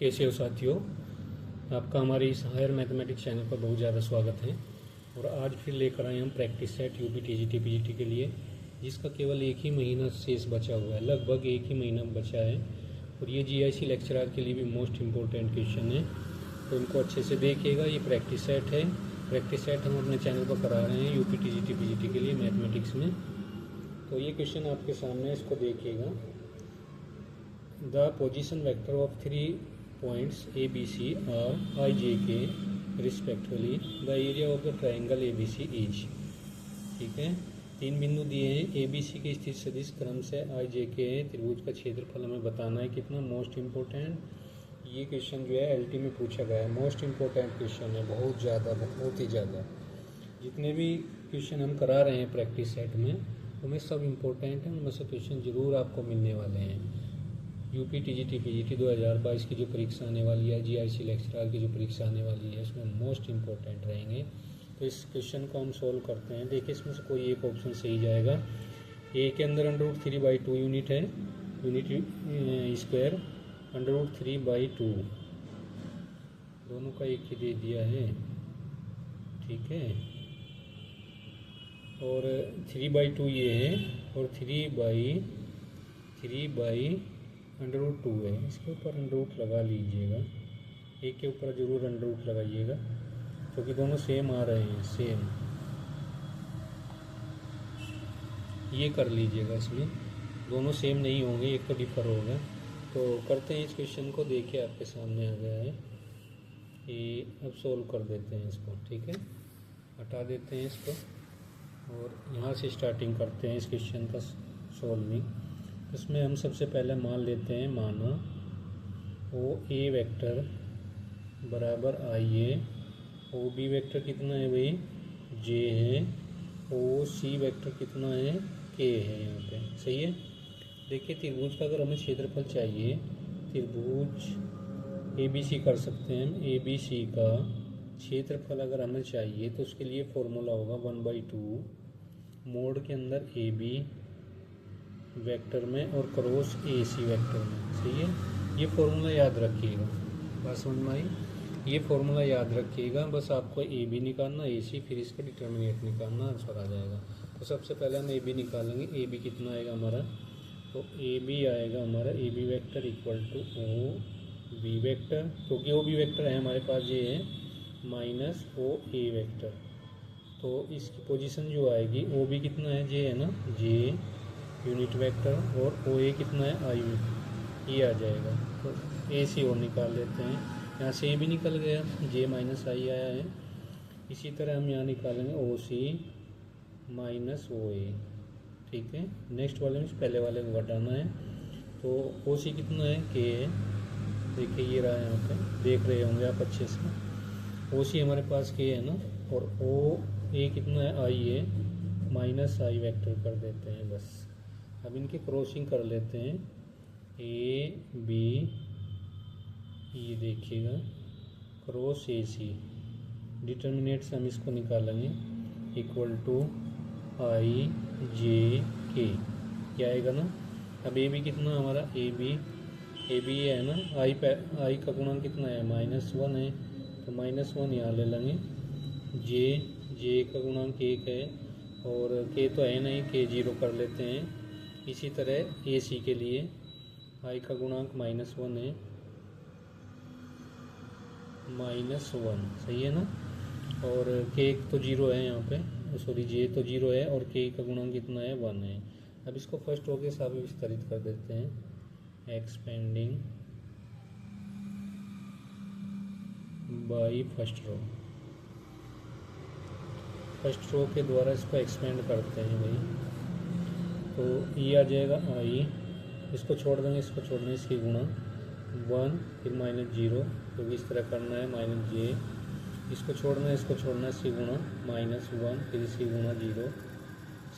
कैसे हो साथियों। आपका हमारे इस हायर मैथमेटिक्स चैनल पर बहुत ज़्यादा स्वागत है। और आज फिर लेकर आए हम practice set UP TGT PGT के लिए, जिसका केवल एक ही महीना शेष बचा हुआ है, लगभग एक ही महीना बचा है। और ये जीआईसी लेक्चरर के लिए भी मोस्ट इम्पोर्टेंट क्वेश्चन है, तो इनको अच्छे से देखिएगा। ये प्रैक्टिस सेट है। प्रैक्टिस सेट हम अपने चैनल पर करा रहे हैं यूपी टीजीटी पीजीटी के लिए मैथमेटिक्स में। तो ये क्वेश्चन आपके सामने, इसको देखिएगा। The position vector of 3 points A, B, C are I, J, K respectively. The area of the triangle ABC is। ठीक है, 3 बिंदु दिए हैं, ए बी सी के स्थित सदिश क्रम से आई जे के है। त्रिभुज का क्षेत्रफल हमें बताना है कितना। मोस्ट इम्पोर्टेंट ये क्वेश्चन जो है एलटी में पूछा गया है। मोस्ट इम्पोर्टेंट क्वेश्चन है, बहुत ही ज़्यादा। जितने भी क्वेश्चन हम करा रहे हैं प्रैक्टिस सेट में, उनमें सब इम्पोर्टेंट हैं। उनमें से क्वेश्चन जरूर आपको मिलने वाले हैं। यूपी टीजीटी पीजीटी 2022 की जो परीक्षा आने वाली है, जीआईसी लेक्चरर की जो परीक्षा आने वाली है, उसमें मोस्ट इम्पोर्टेंट रहेंगे। तो इस क्वेश्चन को हम सोल्व करते हैं। देखिए, इसमें से कोई एक ऑप्शन सही जाएगा। ए के अंदर √3/2 यूनिट है, यूनिट स्क्वायर √3/2, दोनों का एक ही दे दिया है। ठीक है, और 3/2 ये है, और 3/√2 है। इसके ऊपर √ लगा लीजिएगा, एक के ऊपर जरूर √ लगाइएगा, क्योंकि दोनों सेम आ रहे हैं, सेम। ये कर लीजिएगा, इसमें दोनों सेम नहीं होंगे, एक तो डिफर होगा। तो करते हैं इस क्वेश्चन को। देखिए, आपके सामने आ गया है कि अब सोल्व कर देते हैं इसको। ठीक है, हटा देते हैं इसको और यहाँ से स्टार्टिंग करते हैं इस क्वेश्चन का सोल्विंग। इसमें हम सबसे पहले मान लेते हैं, मानो ओ ए वेक्टर बराबर आई ए, ओ बी वेक्टर कितना है भाई, जे है, ओ सी वेक्टर कितना है, के है। यहाँ पे सही है। देखिए, त्रिभुज का अगर हमें क्षेत्रफल चाहिए, त्रिभुज ए बी सी कर सकते हैं हम। ए बी सी का क्षेत्रफल अगर हमें चाहिए तो उसके लिए फॉर्मूला होगा 1/2 मोड के अंदर ए बी वेक्टर में और क्रॉस ए सी वेक्टर में। सही है, ये फॉर्मूला याद रखिएगा। बस समझ में आई, ये फॉर्मूला याद रखिएगा। बस आपको ए बी निकालना, ए सी, फिर इसका डिटर्मिनेंट निकालना, आंसर आ जाएगा। तो सबसे पहले हम ए बी निकालेंगे। ए बी कितना आएगा हमारा, तो ए बी आएगा हमारा A B vector equal to O B vector, क्योंकि ओ बी वेक्टर है हमारे पास, ये है माइनस ओ ए वेक्टर। तो इसकी पोजीशन जो आएगी, ओ बी कितना है, जे है ना, जे यूनिट वेक्टर, और ओ ए कितना है, आई, ये आ जाएगा। तो ए सी और निकाल लेते हैं। यहाँ से ए भी निकल गया, जे माइनस आई आया है। इसी तरह हम यहाँ निकालेंगे ओ सी माइनस ओ ए। ठीक है, नेक्स्ट वाले में पहले वाले को घटाना है। तो ओ सी कितना है, के है। देखिए, ये रहा, यहाँ पे देख रहे होंगे आप अच्छे से। ओ सी हमारे पास के है ना, और ओ ए कितना है, आई है, माइनस आई वेक्टर कर देते हैं बस। अब इनकी क्रॉसिंग कर लेते हैं, ए बी, ये देखिएगा, क्रॉस ए सी, डिटर्मिनेंट से हम इसको निकालेंगे इक्वल टू आई जे के, क्या आएगा ना। अब ए बी कितना हमारा, ए बी है ना, आई का गुणांक कितना है, -1 है, तो -1 यहाँ ले लेंगे। जे का गुणांक 1 है, और के तो है नहीं, के 0 कर लेते हैं। इसी तरह ए सी के लिए आई का गुणांक -1 है, -1, सही है ना। और के तो 0 है यहाँ पे, सॉरी, जे तो 0 है, और के का गुणांक कितना है, 1 है। अब इसको फर्स्ट रो के साथ विस्तारित कर देते हैं, expanding by first row. First row के द्वारा इसको एक्सपेंड करते हैं भाई। तो ये आ जाएगा आई, इसको छोड़ देंगे, इसको छोड़ देंगे, इसकी गुणा 1, फिर -0, क्योंकि इस तरह करना है, -j, इसको छोड़ना है, इसको छोड़ना है, इसकी गुणा -1, फिर इसकी गुणा 0।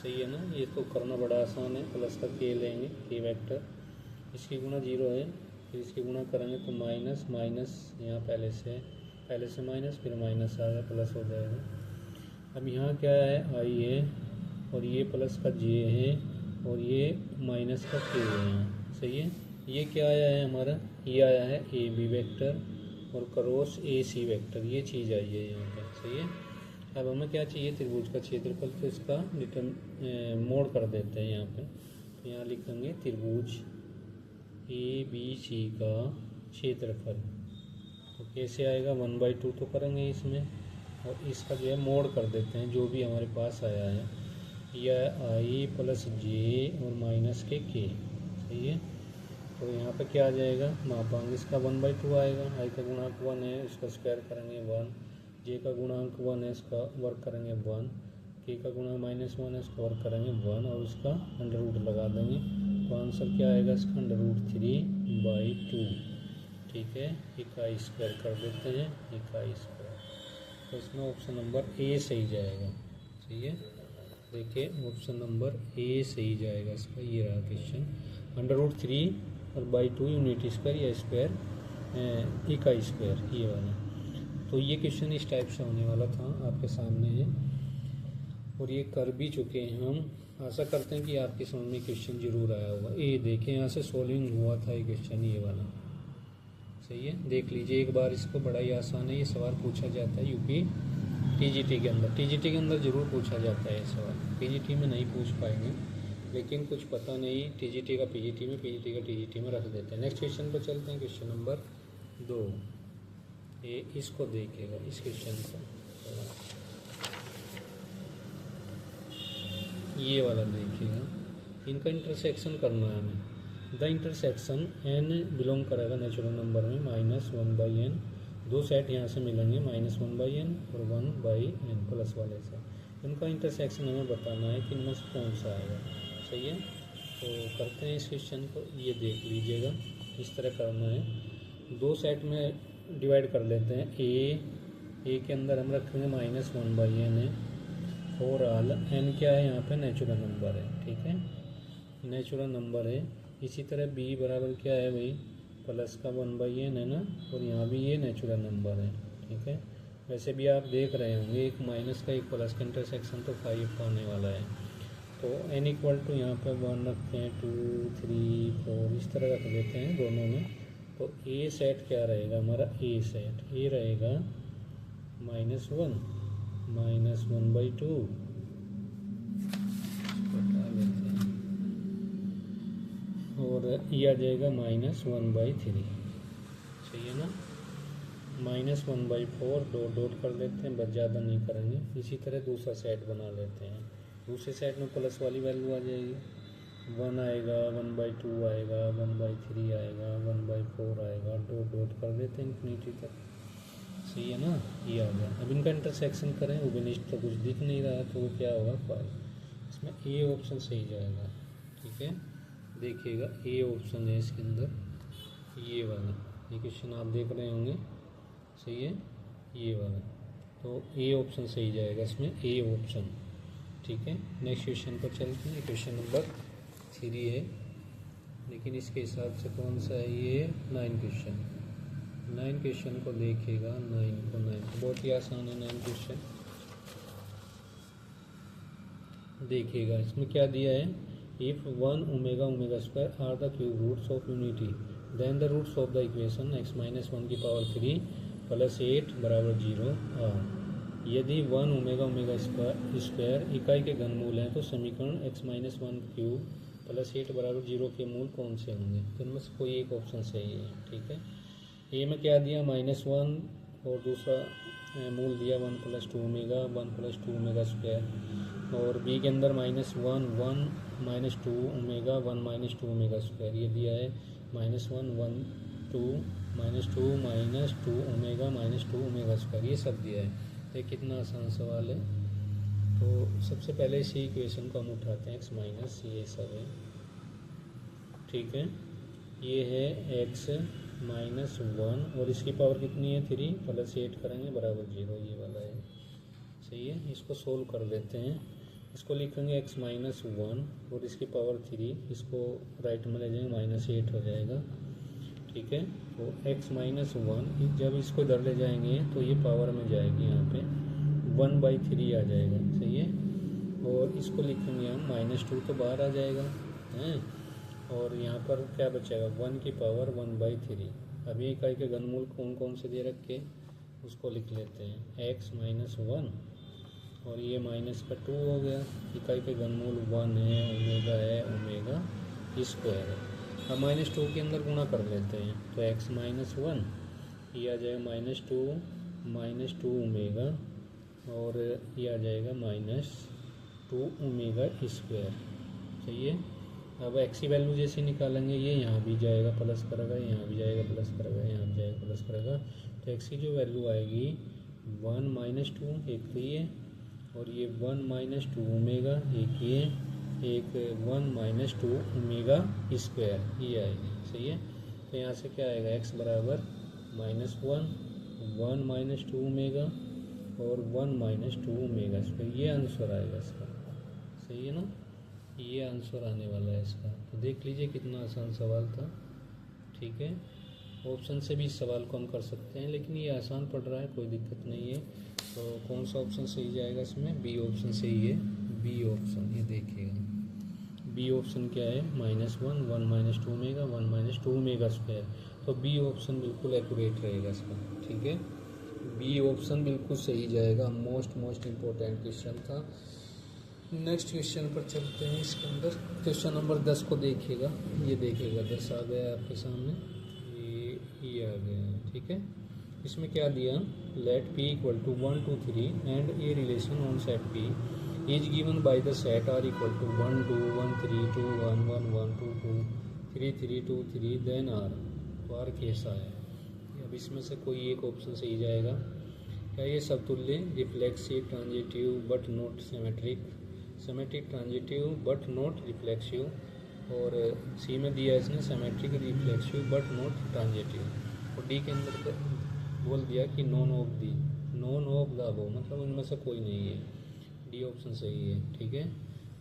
सही है ना, ये तो करना बड़ा आसान है। प्लस का के लेंगे, के वेक्टर, इसकी गुणा 0 है, फिर इसकी गुणा करेंगे तो माइनस यहाँ पहले से माइनस, फिर माइनस आ गया, प्लस हो जाएगा। अब यहाँ क्या है, आई है, और ये प्लस का जे है, और ये माइनस का के है यहाँ। सही है, ये क्या आया है हमारा, ये आया है ए बी वेक्टर और क्रॉस ए सी वेक्टर, ये चीज़ आई है यहाँ पर। सही है। अब हमें क्या चाहिए, त्रिभुज का क्षेत्रफल, तो इसका मोड़ कर देते हैं यहाँ पे। तो यहाँ लिखेंगे त्रिभुज ए बी सी का क्षेत्रफल, तो कैसे आएगा 1/2 तो करेंगे इसमें, और इसका जो है मोड़ कर देते हैं जो भी हमारे पास आया है, यह आई प्लस जे और माइनस के। सही है। तो यहाँ पे क्या आ जाएगा, मापांक इसका 1/2 आएगा। आई का गुणांक 1 है, इसका स्क्वायर करेंगे 1, जे का गुणांक 1 है, इसका वर्क करेंगे 1, के का गुणांक -1 है, इसका वर्क करेंगे 1, और इसका अंडर रूट लगा देंगे। तो आंसर क्या आएगा इसका, √3/2। ठीक है। इकाई स्क्वायर कर देते हैं, इकाई स्क्वायर। तो इसमें ऑप्शन नंबर ए सही जाएगा। सही है। देखिए ऑप्शन नंबर ए सही जाएगा इसका। ये रहा क्वेश्चन, √3 और /2 यूनिट स्क्वायर या स्क्वायर इकाई स्क्वायर, ये वाला। तो ये क्वेश्चन इस टाइप से होने वाला था, आपके सामने है और ये कर भी चुके हैं हम। आशा करते हैं कि आपके समझ में क्वेश्चन जरूर आया होगा। ये देखें यहाँ से सॉल्विंग हुआ था ये क्वेश्चन, ये वाला। सही है। देख लीजिए एक बार इसको, बड़ा ही आसान है। ये सवाल पूछा जाता है यूपी टीजीटी के अंदर, टीजीटी के अंदर ज़रूर पूछा जाता है ये सवाल। पीजीटी में नहीं पूछ पाएंगे, लेकिन कुछ पता नहीं, टीजीटी का पीजीटी में, पीजीटी का टीजीटी में रख देते हैं। नेक्स्ट क्वेश्चन पर चलते हैं, क्वेश्चन नंबर 2। ये इसको देखिएगा, इस क्वेश्चन को, ये वाला देखिएगा। इनका इंटरसेक्शन करना है हमें। द इंटरसेक्शन n बिलोंग करेगा नेचुरल नंबर में -1/n। दो सेट यहाँ से मिलेंगे -1/n और 1/n प्लस वाले से। इनका इंटरसेक्शन हमें बताना है कि इनमें से कौन सा आएगा। सही है। तो करते हैं इस क्वेश्चन को। ये देख लीजिएगा, इस तरह करना है। दो सेट में डिवाइड कर लेते हैं। ए के अंदर हम रखेंगे -1/n है, और ऑल n क्या है यहाँ पे, नेचुरल नंबर है। ठीक है, नेचुरल नंबर है। इसी तरह बी बराबर क्या है भाई, प्लस का 1/n है ना, और यहाँ भी ये नेचुरल नंबर है। ठीक है। वैसे भी आप देख रहे होंगे, एक माइनस का एक प्लस का इंटरसेक्शन तो 5 का होने वाला है। तो n = यहाँ पे 1 रखते हैं, 2 3 4 इस तरह रख देते हैं दोनों में। तो ए सेट क्या रहेगा हमारा, ए सेट ए रहेगा -1 -1/2 और ये आ जाएगा -1/3। सही है ना। -1/4 डॉट कर लेते हैं, बस ज़्यादा नहीं करेंगे। इसी तरह दूसरा सेट बना लेते हैं। दूसरे सेट में प्लस वाली वैल्यू आ जाएगी, 1 आएगा, 1/2 आएगा, 1/3 आएगा, 1/4 आएगा, डॉट कर देते हैं इन्फिनिटी तक। सही है ना। ये आ गया। अब इनका इंटरसेक्शन करें, उबनिष्ठ तो कुछ दिख नहीं रहा, तो वो क्या होगा 5। इसमें ए ऑप्शन सही जाएगा। ठीक है। देखिएगा ए ऑप्शन है इसके अंदर, ये वाला। ये क्वेश्चन आप देख रहे होंगे। सही है, ये वाला। तो ए ऑप्शन सही जाएगा इसमें, ए ऑप्शन। ठीक है। नेक्स्ट क्वेश्चन पर चलते हैं। क्वेश्चन नंबर 3 है, लेकिन इसके हिसाब से कौन सा है, ये 9 क्वेश्चन। 9 क्वेश्चन को देखिएगा, 9 बहुत ही आसान है 9 क्वेश्चन। देखिएगा इसमें क्या दिया है, if 1 ω² are the cube roots of unity, then the roots of the equation x - 1³ + 8 = 0 are. यदि 1 ω² इकाई के घनमूल हैं, तो समीकरण x - 1³ + 8 = 0 के मूल कौन से होंगे। तो इनमें से कोई एक ऑप्शन सही है। ठीक है। ए में क्या दिया, -1, और दूसरा मूल दिया 1 + 2ω, 1 + 2ω², और बी के अंदर -1 1 - 2ω, 1 - 2ω²। ये दिया है -1 1 2 -2 -2ω -2ω², ये सब दिया है। ये कितना आसान सवाल है। तो सबसे पहले इसी इक्वेशन को हम उठाते हैं, x- ये सब है। ठीक है। ये है x - 1 और इसकी पावर कितनी है 3, + 8 करेंगे = 0, ये वाला है। सही है। इसको सोल्व कर लेते हैं। इसको लिखेंगे x - 1 और इसकी पावर 3, इसको राइट में ले जाएंगे, -8 हो जाएगा। ठीक है। तो x - 1 जब इसको इधर ले जाएंगे तो ये पावर में जाएगी, यहाँ पे 1/3 आ जाएगा। सही है। और इसको लिखेंगे हम -2 तो बाहर आ जाएगा हैं, और यहाँ पर क्या बचेगा 1 की पावर 1/3। अब ये इकाई के घनमूल कौन कौन से दे रखे उसको लिख लेते हैं, x माइनस 1 और ये माइनस का 2 हो गया। इकाई के घनमूल 1 है, ओमेगा है, ओमेगा स्क्वायर है। अब -2 के अंदर गुणा कर लेते हैं तो x माइनस 1 ये आ जाएगा -2 ओमेगा और ये आ जाएगा -2 ओमेगा स्क्वायर। सही है। अब x की वैल्यू जैसे निकालेंगे ये यहाँ भी जाएगा प्लस करेगा, यहाँ भी जाएगा प्लस करेगा, यहाँ भी जाएगा प्लस करेगा, तो x की जो वैल्यू आएगी 1 माइनस 2 एक तो ये और ये 1 - 2 ओमेगा एक ये एक 1 - 2 ओमेगा स्क्वायर ये आएगी। सही है। तो यहाँ से क्या आएगा x बराबर -1 1 - 2 ओमेगा और 1 - 2 ओमेगा स्क्वायर, ये आंसर आएगा इसका। सही है ना, ये आंसर आने वाला है इसका। तो देख लीजिए कितना आसान सवाल था। ठीक है, ऑप्शन से भी इस सवाल को हम कर सकते हैं, लेकिन ये आसान पड़ रहा है, कोई दिक्कत नहीं है। तो कौन सा ऑप्शन सही जाएगा इसमें? बी ऑप्शन सही है। बी ऑप्शन, ये देखिएगा बी ऑप्शन क्या है, -1 1 - 2 ओमेगा 1 - 2 ओमेगा स्क्वायर। तो बी ऑप्शन बिल्कुल एक्यूरेट रहेगा इसका। ठीक है, बी ऑप्शन बिल्कुल सही जाएगा। मोस्ट इम्पोर्टेंट क्वेश्चन था। नेक्स्ट क्वेश्चन पर चलते हैं। इसके अंदर क्वेश्चन नंबर 10 को देखिएगा। ये देखिएगा 10 आ गया आपके सामने, ये आ गया है। ठीक है, इसमें क्या दिया, let p equal to 1 2 3 and a relation on set p is given by the set r equal to 1 2 1 3 2 1 1 1 2 2 3 3 2 3 then r। तो r कैसा है? अब इसमें से कोई एक ऑप्शन सही जाएगा। क्या ये समतुल्य, reflexive, transitive but not symmetric, symmetric transitive but not reflexive, और सी में दिया है इसने symmetric reflexive but not transitive, और डी के अंदर बोल दिया कि नॉन ऑफ द अबव, मतलब इनमें से कोई नहीं है। डी ऑप्शन सही है। ठीक है,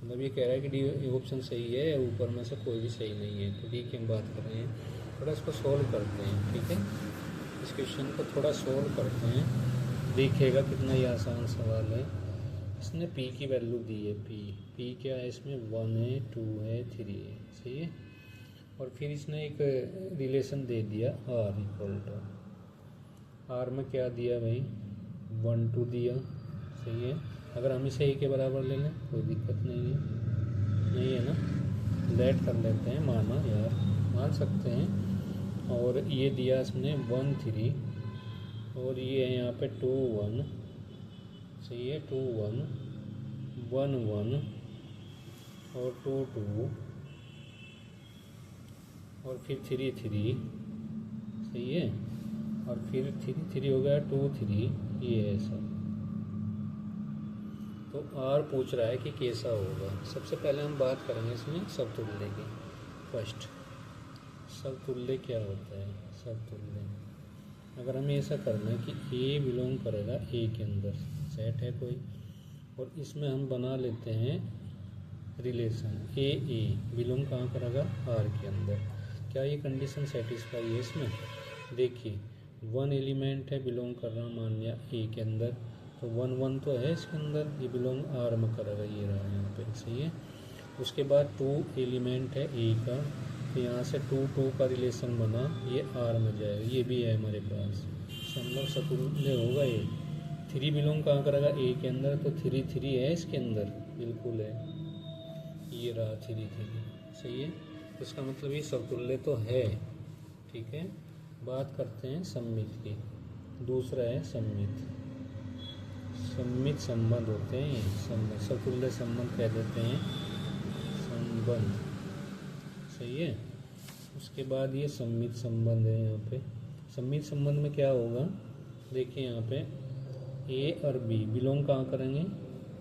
मतलब ये कह रहा है कि डी ऑप्शन सही है, ऊपर में से कोई भी सही नहीं है। तो डी की हम बात कर रहे हैं। थोड़ा इसको सॉल्व करते हैं। ठीक है, इस क्वेश्चन को थोड़ा सॉल्व करते हैं, देखिएगा कितना ये आसान सवाल है। इसने p की वैल्यू दी है, p क्या है इसमें, 1 है 2 है 3 है। सही है, और फिर इसने एक रिलेशन दे दिया r इक्वल टू, r में क्या दिया भाई, 1 2 दिया। सही है, अगर हम इसे a के बराबर ले लें कोई दिक्कत नहीं है ना, लेट कर लेते हैं, माना यार मान सकते हैं। और ये दिया इसने 1 3 और ये है यहाँ पे 2 1। सही है, 2 1 1 1 और 2 2 और फिर 3 3। सही है, और फिर 3 3 हो गया 2 3, ये है सब। तो R पूछ रहा है कि कैसा होगा। सबसे पहले हम बात करेंगे इसमें समतुल्य की। फर्स्ट, समतुल्य क्या होता है? समतुल्य, अगर हमें ऐसा करना है कि A बिलोंग करेगा A के अंदर, सेट है कोई, और इसमें हम बना लेते हैं रिलेशन A बिलोंग कहाँ करेगा, R के अंदर। क्या ये कंडीशन सेटिस्फाई है इसमें? देखिए 1 एलिमेंट है बिलोंग कर रहा मान लिया A के अंदर, तो 1 1 तो है इसके अंदर, ये बिलोंग R में करेगा, ये रहा यहाँ पे। सही है, उसके बाद 2 एलिमेंट है A का, तो यहाँ से 2 2 का रिलेशन बना, ये R में जाएगा, ये भी है हमारे पास, मतलब समतुल्य होगा। ये 3 बिलोंग कहाँ करेगा A के अंदर, तो 3 3 है इसके अंदर, बिल्कुल है, ये रहा 3 3। सही है, इसका मतलब ये समतुल्य तो है। ठीक है, बात करते हैं सममित की। दूसरा है सममित संबंध होते हैं, समतुल्य संबंध कह देते हैं संबंध। सही है, उसके बाद ये सममित संबंध है। यहाँ पे सममित संबंध में क्या होगा, देखिए यहाँ पे A और B बिलोंग कहाँ करेंगे,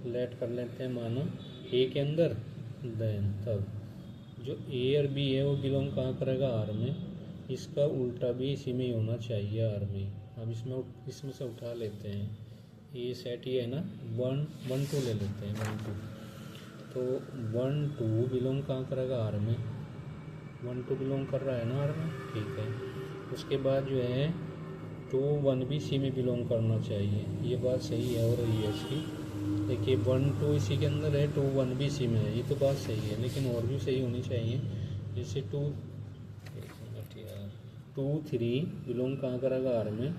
लेट कर लेते हैं माना A के अंदर, देन तब जो A और B है वो बिलोंग कहाँ करेगा, R में। इसका उल्टा भी इसी में ही होना चाहिए, R में। अब इसमें से उठा लेते हैं, ये सेट ये है ना, 1 1 2 ले लेते हैं, 1 2, तो 1 2 बिलोंग कहाँ करेगा, R में। 1 2 बिलोंग कर रहा है ना R में, ठीक है। उसके बाद जो है 2 1 भी सी में बिलोंग करना चाहिए, ये बात सही है हो रही है इसकी। देखिए 1 2 इसी के अंदर है, 2 1 भी सी में है, ये तो बात सही है, लेकिन और भी सही होनी चाहिए। जैसे 2 3 बिलोंग कहाँ करेगा आर में,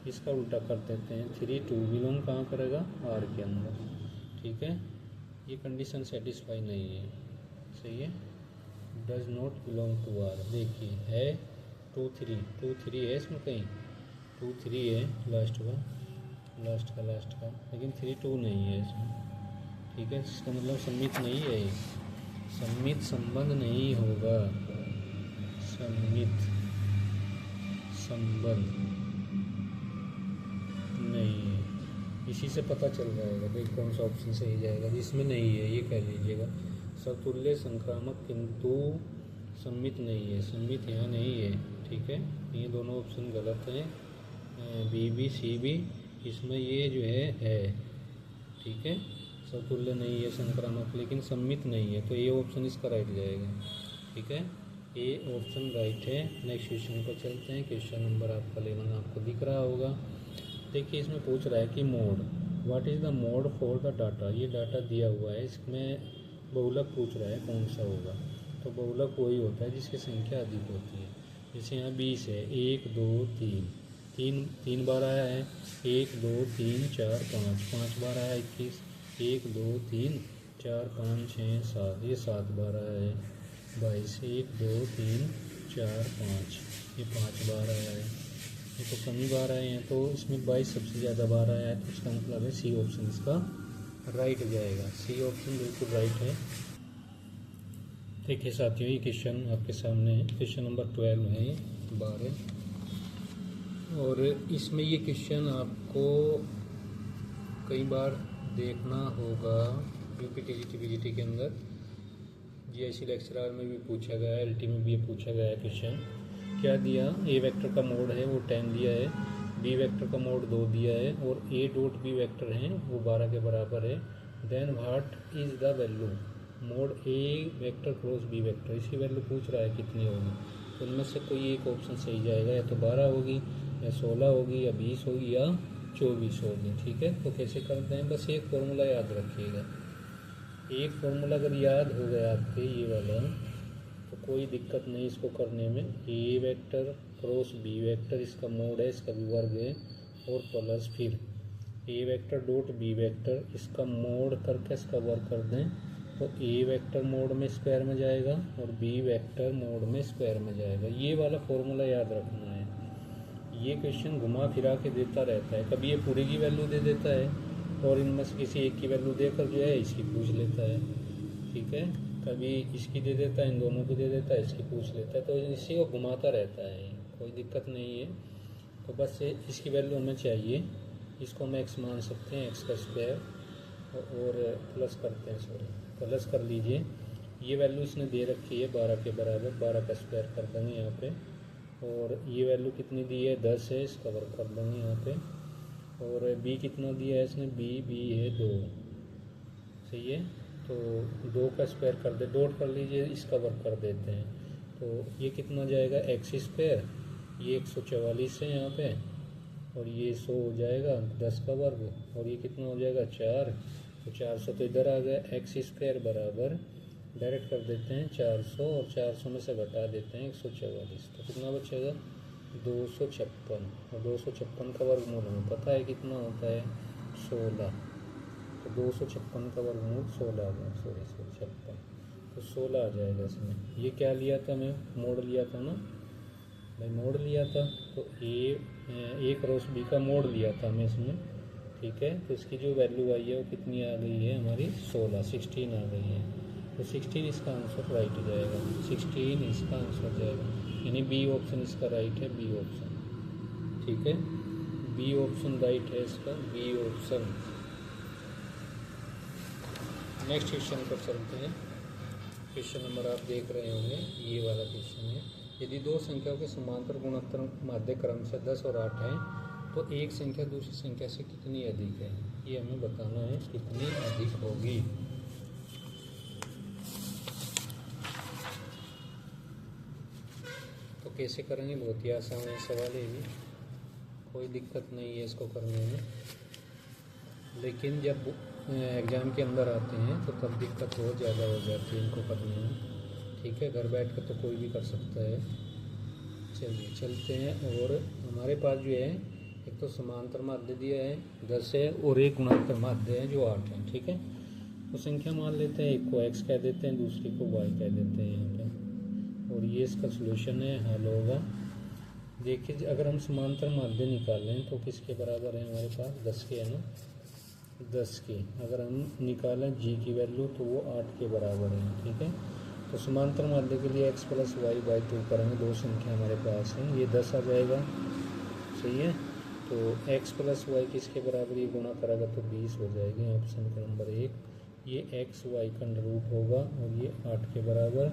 इसका उल्टा कर देते हैं 3 2 बिलोंग कहाँ करेगा आर के अंदर। ठीक है, ये कंडीशन सेटिस्फाई नहीं है, सही है, does not belong to R. देखिए है 2 3 है इसमें कहीं, 2 3 है लास्ट का, लेकिन 3 2 नहीं है इसमें। ठीक है, इसका मतलब सम्मित नहीं है, ये सम्मित संबंध नहीं होगा, सम्मित संबंध नहीं है। इसी से पता चल जाएगा भाई कौन सा ऑप्शन सही जाएगा, जिसमें नहीं है ये कह लीजिएगा सतुल्य संक्रामक किंतु सम्मित नहीं है, सम्मित यहाँ नहीं है। ठीक है, ये दोनों ऑप्शन गलत हैं, बी भी सी भी, इसमें ये जो है। ठीक है, सतुल्य नहीं है संक्रामक लेकिन सम्मित नहीं है, तो ये ऑप्शन इसका राइट जाएगा। ठीक है, ये ऑप्शन राइट है। नेक्स्ट क्वेश्चन पर चलते हैं। क्वेश्चन नंबर आपका 11 आपको दिख रहा होगा। देखिए इसमें पूछ रहा है कि mode, what is the mode for the data. ये डाटा दिया हुआ है, इसमें बहुलक पूछ रहा है कौन सा होगा, तो बहुलक वही होता है जिसकी संख्या अधिक होती है। जैसे यहाँ 20 है, 1 2 3 तीन बार आया है, 1 2 3 4 5 बार आया, 21 1 2 3 4 5 6 7, ये 7 बार आया है। 22 1 2 3 4 5, ये 5 बार आया है। ये तो कम ही बार आए हैं, तो इसमें 22 सबसे ज़्यादा बार आया है, तो इसका मतलब है सी ऑप्शन इसका राइट जाएगा। सी ऑप्शन बिल्कुल राइट है। देखिए साथियों, ये क्वेश्चन आपके सामने है, क्वेश्चन नंबर 12 है, ये 12, और इसमें ये क्वेश्चन आपको कई बार देखना होगा यूपीटीजीटी पीजीटी के अंदर, जीआईसी लेक्चरर में भी पूछा गया है, एलटी में भी ये पूछा गया है क्वेश्चन। क्या दिया, ए वेक्टर का मोड है वो 10 दिया है, बी वेक्टर का मोड 2 दिया है, और ए डॉट बी वेक्टर है वो 12 के बराबर है। Then what is the value mod a vector cross b vector, इसकी वैल्यू पूछ रहा है कितनी होगी। तो उनमें से कोई एक ऑप्शन सही जाएगा, या तो 12 होगी, या 16 होगी, या 20 होगी, या 24 होगी। ठीक है, तो कैसे करते हैं, बस एक फॉर्मूला याद रखिएगा। एक फॉर्मूला अगर याद हो गया आपके ये वाला, तो कोई दिक्कत नहीं इसको करने में। ए वेक्टर क्रॉस बी वेक्टर, इसका मोड है, इसका भी वर्ग है, और प्लस फिर ए वेक्टर डॉट बी वेक्टर, इसका मोड करके इसका वर्ग कर दें, तो ए वेक्टर मोड में स्क्वायर में जाएगा और बी वेक्टर मोड में स्क्वायर में जाएगा। ये वाला फॉर्मूला याद रखना है। ये क्वेश्चन घुमा फिरा के देता रहता है, कभी ये पूरी की वैल्यू दे देता है और इनमें से किसी एक की वैल्यू देकर जो है इसकी पूछ लेता है। ठीक है, कभी इसकी दे देता है, इन दोनों की दे देता है, इसकी पूछ लेता है, तो इसी को घुमाता रहता है, कोई दिक्कत नहीं है। तो बस इसकी वैल्यू हमें चाहिए, इसको हम एक्स मान सकते हैं, एक्स का स्क्वायर, और प्लस करते हैं, सॉरी प्लस कर लीजिए। ये वैल्यू इसने दे रखी है 12 के बराबर, 12 का स्क्वायर कर देंगे यहाँ पे, और ये वैल्यू कितनी दी है 10 है, इसका वर्क कर देंगे यहाँ पे, और बी कितना दिया है इसने, बी है 2, सही है, तो 2 का स्क्वायर कर दे, डॉट कर लीजिए, इसका वर्क कर देते हैं, तो ये कितना जाएगा एक्स स्क्वायर, ये 144 है यहाँ पे, और ये 100 हो जाएगा 10 का वर्ग, और ये कितना हो जाएगा 4, तो 400 तो इधर आ गया। एक्स स्क्वायर बराबर डायरेक्ट कर देते हैं 400, और 400 में से घटा देते हैं 144, तो कितना बचेगा 256, और 256 का वर्गमूल हमें पता है कितना होता है 16, तो 256 का वर्गमूल 16 आ गया, सॉरी 56, तो 16 आ जाएगा इसमें। ये क्या लिया था, मैं मोड लिया था ना भाई, मोड लिया था, तो ए क्रॉस बी का मोड लिया था मैं इसमें। ठीक है, तो इसकी जो वैल्यू आई है वो कितनी आ गई है हमारी 16 आ गई है, तो 16 इसका आंसर राइट जाएगा, 16 इसका आंसर जाएगा, यानी बी ऑप्शन इसका राइट है, बी ऑप्शन। ठीक है, बी ऑप्शन राइट है इसका, बी ऑप्शन। नेक्स्ट क्वेश्चन पर चलते हैं। क्वेश्चन नंबर आप देख रहे होंगे, ये वाला क्वेश्चन है। यदि दो संख्याओं के समांतर गुणोत्तर माध्य क्रम से 10 और 8 हैं, तो एक संख्या दूसरी संख्या से कितनी अधिक है, ये हमें बताना है, कितनी अधिक होगी। तो कैसे करेंगे, बहुत ही आसान है सवाल है, ये कोई दिक्कत नहीं है इसको करने में, लेकिन जब एग्ज़ाम के अंदर आते हैं तो तब दिक्कत बहुत ज़्यादा हो जाती है इनको करने में। ठीक है, घर बैठ कर तो कोई भी कर सकता है। चलिए चलते हैं। और हमारे पास जो है एक तो समांतर माध्य दिया है 10 है और एक गुणांतर माध्य है जो 8 है। ठीक है, तो संख्या मान लेते हैं, एक को x कह देते हैं, दूसरी को y कह देते हैं यहाँ पे। और ये इसका सलूशन है, हल होगा। देखिए अगर हम समांतर माध्य निकालें तो किसके बराबर है हमारे पास, 10 के है ना, 10 के। अगर हम निकालें g की वैल्यू तो वो 8 के बराबर है। ठीक है, तो समांतर माध्य के लिए x + y/2 करेंगे, दो संख्या हमारे पास है, ये 10 आ जाएगा। सही है, तो x + y किसके बराबर, ये गुणा करेगा तो 20 हो जाएगी। ऑप्शन का नंबर 1, ये x y का अंडर होगा और ये 8 के बराबर,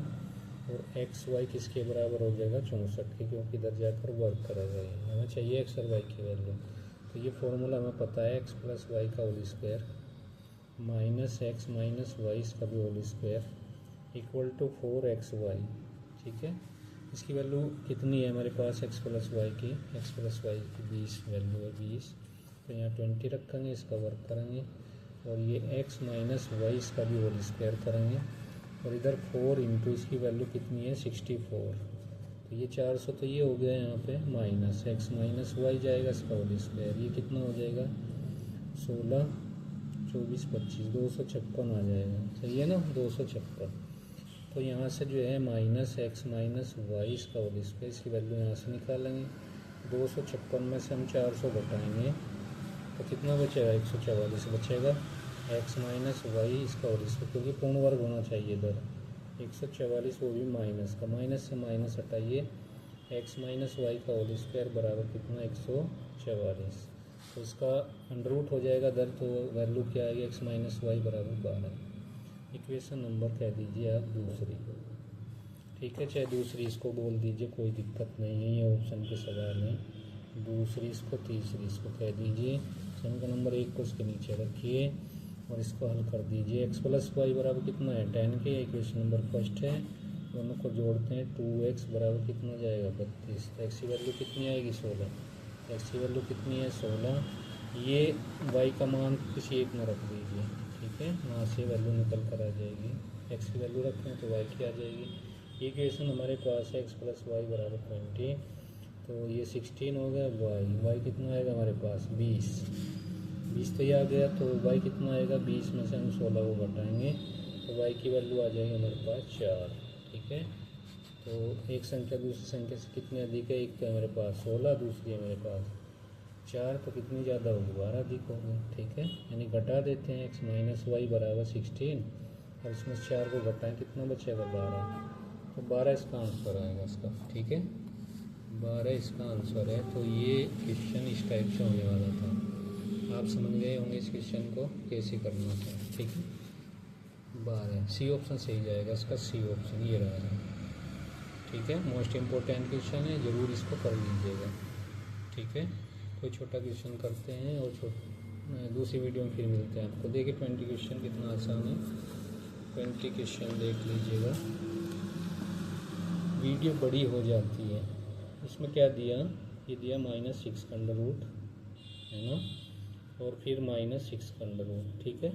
और x y किसके बराबर हो जाएगा, 64 के, क्योंकि इधर जाकर वर्क करेगा। हमें चाहिए x और y की वैल्यू, तो ये फॉर्मूला हमें पता है, x + y का whole square minus x minus y इसका भी whole square equal to 4xy। ठीक है, इसकी वैल्यू कितनी है हमारे पास, x + y की, x + y की 20 वैल्यू है 20, तो यहाँ 20 रखेंगे, इसका वर्क करेंगे, और ये x माइनस वाई इसका भी होल स्क्वायर करेंगे, और इधर 4 इंटू इसकी वैल्यू कितनी है 64, तो ये 400, तो ये हो गया यहाँ पे माइनस x माइनस वाई जाएगा इसका होल स्क्वायर, ये कितना हो जाएगा 16 24 25 256 आ जाएगा। सही है ना, 256। तो यहाँ से जो है माइनस x माइनस वाई इसका होल स्क्वायर, इसकी वैल्यू यहाँ से निकालेंगे। 256 में से हम 400 घटाएंगे तो कितना बचेगा, 144 बचेगा। x माइनस वाई इसका होल स्क्वायर, क्योंकि पूर्ण वर्ग होना चाहिए इधर, 144 वो भी माइनस का, माइनस से माइनस हटाइए, x माइनस वाई का होल स्क्वायर बराबर कितना 144, तो इसका अंडर रूट हो जाएगा इधर, तो वैल्यू क्या आएगी, x माइनस वाई बराबर 12। इक्वेशन नंबर कह दीजिए आप दूसरी। ठीक है, चाहे दूसरी इसको बोल दीजिए, कोई दिक्कत नहीं है, ये ऑप्शन के सवाल हैं। दूसरी इसको, तीसरी इसको कह दीजिए। ऑप्शन का नंबर 1 को उसके नीचे रखिए और इसको हल कर दीजिए। x + y बराबर कितना है 10 के, इक्वेशन नंबर फर्स्ट है, दोनों को जोड़ते हैं, 2x बराबर कितना जाएगा 32, तो x की वैल्यू कितनी आएगी 16, x की वैल्यू कितनी है 16, ये y का मान किसी एक में रख दीजिए। ठीक है, वहाँ से वैल्यू निकल कर आ जाएगी, x की वैल्यू रखें तो y की आ जाएगी। ये इक्वेशन हमारे पास है, x + y बराबर 20, तो ये 16 हो गया, y कितना आएगा हमारे पास 20 तो ये आ गया, तो y कितना आएगा 20 में से हम 16 को घटाएंगे तो y की वैल्यू आ जाएगी हमारे पास 4। ठीक है, तो एक संख्या दूसरी संख्या से कितनी अधिक है, एक तो हमारे पास 16, दूसरी है मेरे पास 4, तो कितनी ज़्यादा होगी 12 अधिक होगी। ठीक है, यानी घटा देते हैं, x माइनस वाई बराबर 16 और इसमें 4 को घटाएं, कितना बचेगा 12, तो 12 इसका आंसर आएगा इसका। ठीक है, 12 इसका आंसर है। तो ये क्वेश्चन इस टाइप से होने वाला था, आप समझ गए होंगे इस क्वेश्चन को कैसे करना था। ठीक है, 12 सी ऑप्शन सही जाएगा इसका, सी ऑप्शन ये रहा। ठीक है, मोस्ट इम्पोर्टेंट क्वेश्चन है, ज़रूर इसको कर लीजिएगा। ठीक है, कोई छोटा क्वेश्चन करते हैं और दूसरी वीडियो में फिर मिलते हैं आपको। देखिए 20 क्वेश्चन कितना आसान है, 20 क्वेश्चन देख लीजिएगा, वीडियो बड़ी हो जाती है। इसमें क्या दिया, ये दिया -6 का अंडर रूट है ना, और फिर -6 का अंडर रूट। ठीक है,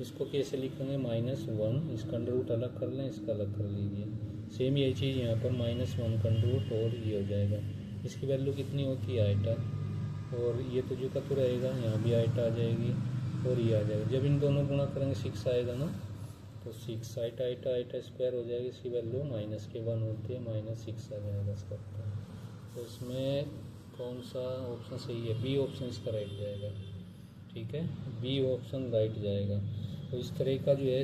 इसको कैसे लिखेंगे, -1, इसका अंडर रूट अलग कर लें, इसका अलग कर लीजिए। सेम यही चीज़ यहाँ पर -1 का अंडर रूट और ये हो जाएगा। इसकी वैल्यू कितनी होती है आइटा, और ये तो जो का तो रहेगा, यहाँ भी आइटा आ जाएगी और ये आ जाएगा। जब इन दोनों गुणा करेंगे 6 आएगा ना, तो 6 आइटा स्क्वायर हो जाएगी, इसकी वैल्यू -1 होती है, -6 आ जाएगा इसका। तो इसमें कौन सा ऑप्शन सही है, बी ऑप्शन इसका राइट जाएगा। ठीक है, बी ऑप्शन राइट जाएगा। तो इस तरह का जो है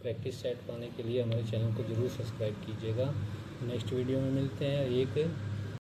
प्रैक्टिस सेट पाने के लिए हमारे चैनल को ज़रूर सब्सक्राइब कीजिएगा। नेक्स्ट वीडियो में मिलते हैं एक